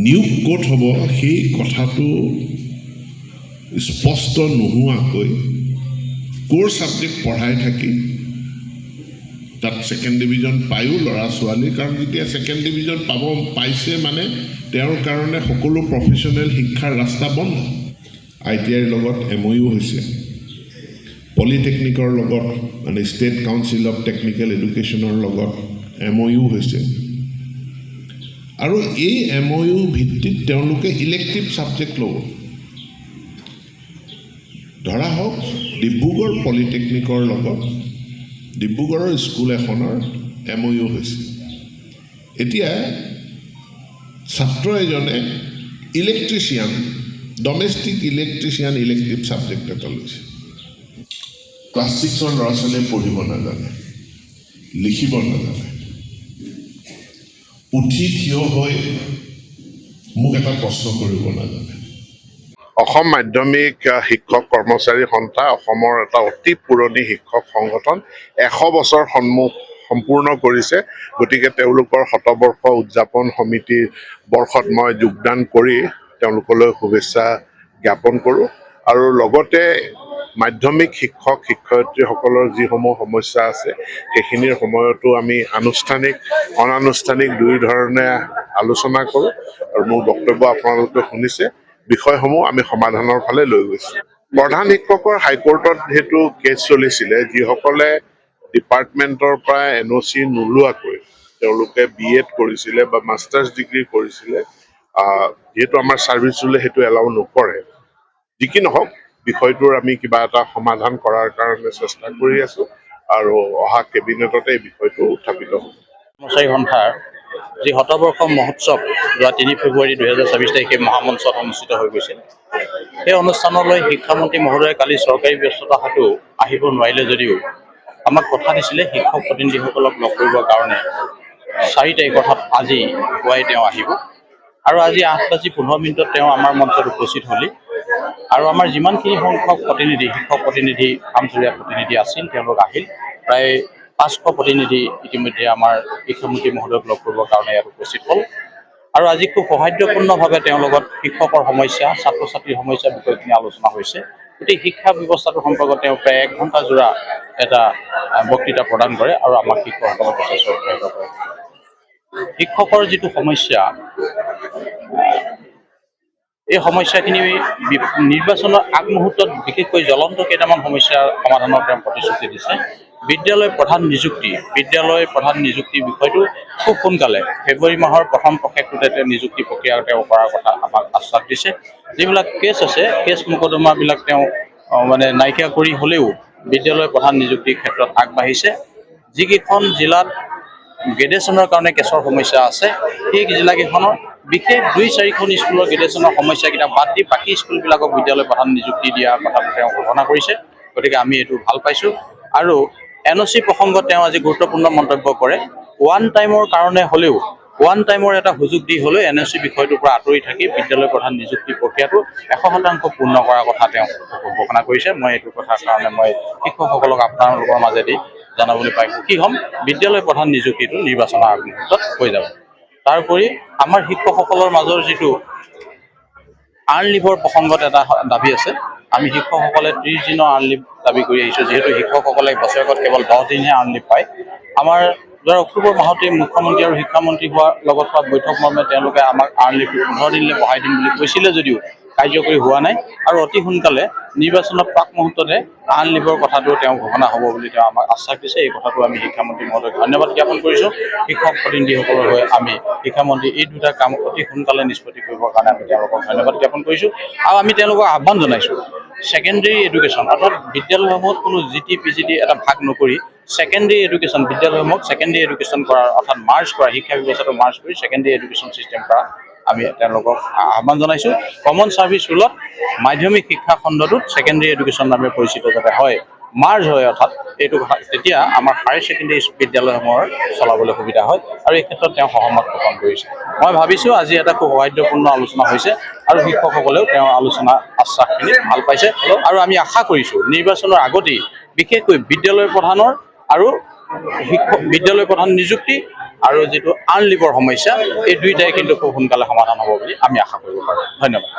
নিয়োগ ক'ত হ'ব সেই কথাটো স্পষ্ট নোহোৱাকৈ ক'ৰ ছাবজেক্ট পঢ়াই থাকি তাত ছেকেণ্ড ডিভিজন পায়ো ল'ৰা ছোৱালী, কাৰণ যেতিয়া ছেকেণ্ড ডিভিজন পাইছে মানে তেওঁৰ কাৰণে সকলো প্ৰফেশ্যনেল শিক্ষাৰ ৰাস্তা বন্ধ। ITIৰ লগত MOU হৈছে, পলিটেকনিকৰ লগত মানে ষ্টেট কাউন্সিল অফ টেকনিকেল এডুকেশ্যনৰ লগত MOU হৈছে, আৰু এই MOU ভিত্তিত তেওঁলোকে ইলেক্টিভ ছাবজেক্ট ল'ব। ধৰা হওক ডিব্ৰুগড় পলিটেকনিকৰ লগত ডিব্ৰুগড়ৰ স্কুল এখনৰ MOU হৈছে। এতিয়া ছাত্ৰ এজনে electrician, domestic electrician elective subject এটা লৈছে। ক্লাছ 6ৰ ল'ৰা ছোৱালীয়ে পঢ়িব নাজানে, লিখিব নাজানে, উঠি থিয় হৈ মোক এটা প্ৰশ্ন কৰিব নাজানে। অসম মাধ্যমিক শিক্ষক কৰ্মচাৰী সন্থা অসমৰ এটা অতি পুৰণি শিক্ষক সংগঠন, 100 বছৰ সম্পূৰ্ণ কৰিছে। গতিকে তেওঁলোকৰ শতবৰ্ষ উদযাপন সমিতিৰ বৰ্ষত মই যোগদান কৰি তেওঁলোকলৈ শুভেচ্ছা জ্ঞাপন কৰোঁ। আৰু লগতে মাধ্যমিক শিক্ষক শিক্ষয়িত্ৰীসকলৰ যিসমূহ সমস্যা আছে সেইখিনিৰ সময়তো আমি আনুষ্ঠানিক অনানুষ্ঠানিক দুই ধৰণে আলোচনা কৰোঁ, আৰু মোৰ বক্তব্য আপোনালোকে শুনিছে। বিষয়সমূহ আমি সমাধানৰ ফালে লৈ গৈছোঁ। প্ৰধান শিক্ষকৰ হাইকোৰ্টত যিহেতু কেছ চলিছিলে, যিসকলে ডিপাৰ্টমেণ্টৰ পৰা NOC নোলোৱাকৈ তেওঁলোকে BEd কৰিছিলে বা মাষ্টাৰ্ছ ডিগ্ৰী কৰিছিলে, যিহেতু আমাৰ ছাৰ্ভিচ ৰুলে সেইটো এলাউ নকৰে। যি কি নহওক, বিষয়টোৰ আমি কিবা এটা সমাধান কৰাৰ কাৰণে চেষ্টা কৰি আছোঁ, আৰু অহা কেবিনেটতে এই বিষয়টো উত্থাপিত হ'ব। কৰ্মচাৰী সন্থাৰ যি শতবৰ্ষ মহোৎসৱ যোৱা 3 ফেব্ৰুৱাৰী 2024 তাৰিখে মহামঞ্চত অনুষ্ঠিত হৈ গৈছিল। সেই অনুষ্ঠানলৈ শিক্ষামন্ত্ৰী মহোদয়ে কালি চৰকাৰী ব্যস্ততা হেতু আহিব নোৱাৰিলে যদিও আমাক কথা দিছিলে শিক্ষক প্ৰতিনিধিসকলক লগ কৰিবৰ কাৰণে 4 তাৰিখ অৰ্থাৎ আজি পুৱাই তেওঁ আহিব, আৰু আজি 8:15 তেওঁ আমাৰ মঞ্চত উপস্থিত হ'লি। আৰু আমাৰ যিমানখিনি সংখ্যক প্ৰতিনিধি, শিক্ষক প্ৰতিনিধি, কামচুৰীয়া প্ৰতিনিধি আছিল, তেওঁলোক আহিল। প্ৰায় 500 প্ৰতিনিধি ইতিমধ্যে আমাৰ শিক্ষামন্ত্ৰী মহোদয়ক লগ কৰিবৰ কাৰণে ইয়াত উপস্থিত হ'ল। আৰু আজি খুব সৌহাৰ্দ্যপূৰ্ণভাৱে তেওঁৰ লগত শিক্ষকৰ সমস্যা, ছাত্ৰ ছাত্ৰীৰ সমস্যাৰ বিষয়খিনি আলোচনা হৈছে। গোটেই শিক্ষা ব্যৱস্থাটোৰ সম্পৰ্কত তেওঁ প্ৰায় 1 ঘণ্টা জোৰা এটা বক্তৃতা প্ৰদান কৰে আৰু আমাক শিক্ষকসকলক যথেষ্ট উৎসাহিত কৰে। শিক্ষকৰ যিটো সমস্যা, এই সমস্যাখিনি নিৰ্বাচনৰ আগমুহূৰ্তত বিশেষকৈ জ্বলন্ত কেইটামান সমস্যাৰ সমাধানৰ তেওঁ প্ৰতিশ্ৰুতি দিছে। বিদ্যালয় প্ৰধান নিযুক্তি বিষয়টো খুব সোনকালে ফেব্ৰুৱাৰী মাহৰ প্ৰথম পষেকটোতে তেওঁ নিযুক্তি প্ৰক্ৰিয়া তেওঁ কৰাৰ কথা আমাক আশ্বাস দিছে। যিবিলাক কেছ আছে, কেছ মোকদ্দমাবিলাক তেওঁ নাইকিয়া কৰি হ'লেও বিদ্যালয় প্ৰধান নিযুক্তিৰ ক্ষেত্ৰত আগবাঢ়িছে। যিকেইখন জিলাত গ্ৰেডুৱেশ্যনৰ কাৰণে কেছৰ সমস্যা আছে, সেই জিলাকেইখনৰ বিশেষ 2-4খন স্কুলৰ গ্ৰেডুৱেশ্যনৰ সমস্যাকেইটা বাদ দি বাকী স্কুলবিলাকক বিদ্যালয় প্ৰধান নিযুক্তি দিয়াৰ কথাটো তেওঁ ঘোষণা কৰিছে। গতিকে আমি এইটো ভাল পাইছোঁ। আৰু NOC প্ৰসংগত তেওঁ আজি গুৰুত্বপূৰ্ণ মন্তব্য কৰে। ওৱান টাইমৰ এটা সুযোগ দি হ'লেও NOC বিষয়টোৰ পৰা আঁতৰি থাকি বিদ্যালয় প্ৰধান নিযুক্তি প্ৰক্ৰিয়াটো 100% পূৰ্ণ কৰাৰ কথা তেওঁ ঘোষণা কৰিছে। মই এইটো কথাৰ কাৰণে মই শিক্ষকসকলক আপোনালোকৰ মাজেদি জনাবলৈ পাই সুখী হ'ম। বিদ্যালয় প্ৰধান নিযুক্তিটো নিৰ্বাচনৰ আগমুহূৰ্তত হৈ যাব। তাৰোপৰি আমাৰ শিক্ষকসকলৰ মাজৰ যিটো আৰ্ণ লিভৰ প্ৰসংগত এটা দাবী আছে। আমি শিক্ষকসকলে 30 দিনৰ আৰ্ণ লিভ দাবী কৰি আহিছোঁ, যিহেতু শিক্ষকসকলে বছৰেকত কেৱল 10 দিনহে আৰ্ণ লিভ পায়। আমাৰ যোৱা অক্টোবৰ মাহতে মুখ্যমন্ত্ৰী আৰু শিক্ষামন্ত্ৰী হোৱাৰ লগত হোৱা বৈঠক মৰ্মে তেওঁলোকে আমাক আৰ্ণ লিভটো 15 দিনলৈ বঢ়াই দিম বুলি কৈছিলে যদিও কাৰ্যকৰী হোৱা নাই, আৰু অতি সোনকালে নিৰ্বাচনৰ প্ৰাক মুহূৰ্ততে আৰ্ণ লিভৰ কথাটো তেওঁ ঘোষণা হ'ব বুলি তেওঁ আমাক আশ্বাস দিছে। এই কথাটো আমি শিক্ষামন্ত্ৰী মহোদয়ক ধন্যবাদ জ্ঞাপন কৰিছোঁ। শিক্ষক প্ৰতিনিধিসকলৰ হৈ আমি শিক্ষামন্ত্ৰী এই দুটা কাম অতি সোনকালে নিষ্পত্তি কৰিবৰ কাৰণে আমি তেওঁলোকক ধন্যবাদ জ্ঞাপন কৰিছোঁ। আৰু আমি তেওঁলোকক আহ্বান জনাইছোঁ, ছেকেণ্ডেৰী এডুকেশ্যন অৰ্থাৎ বিদ্যালয়সমূহত কোনো GT PGT এটা ভাগ নকৰি ছেকেণ্ডেৰী এডুকেশ্যন বিদ্যালয়সমূহক ছেকেণ্ডেৰী এডুকেশ্যন কৰাৰ অৰ্থাৎ মাৰ্জ কৰা, শিক্ষা ব্যৱস্থাটো মাৰ্জ কৰি ছেকেণ্ডেৰী এডুকেশ্যন ছিষ্টেম কৰা আমি তেওঁলোকক আহ্বান জনাইছোঁ। কমন ছাৰ্ভিচ ৰুলত মাধ্যমিক শিক্ষা খণ্ডটোত ছেকেণ্ডেৰী এডুকেশ্যন নামে পৰিচিত যাতে হয়, মাৰ্জ হয়, অৰ্থাৎ এইটো তেতিয়া আমাৰ হায়াৰ ছেকেণ্ডেৰী বিদ্যালয়সমূহৰ চলাবলৈ সুবিধা হয়, আৰু এই ক্ষেত্ৰত তেওঁ সহমত পোষণ কৰিছে। মই ভাবিছোঁ আজি এটা খুব সৌহাৰ্দ্যপূৰ্ণ আলোচনা হৈছে, আৰু শিক্ষকসকলেও তেওঁৰ আলোচনা আশ্বাসখিনি ভাল পাইছে। আৰু আমি আশা কৰিছোঁ নিৰ্বাচনৰ আগতেই বিশেষকৈ বিদ্যালয় প্ৰধানৰ আৰু বিদ্যালয় প্ৰধান নিযুক্তি আৰু যিটো আনলিভৰ সমস্যা, এই দুইটাই কিন্তু খুব সোনকালে সমাধান হ'ব বুলি আমি আশা কৰিব পাৰোঁ। ধন্যবাদ।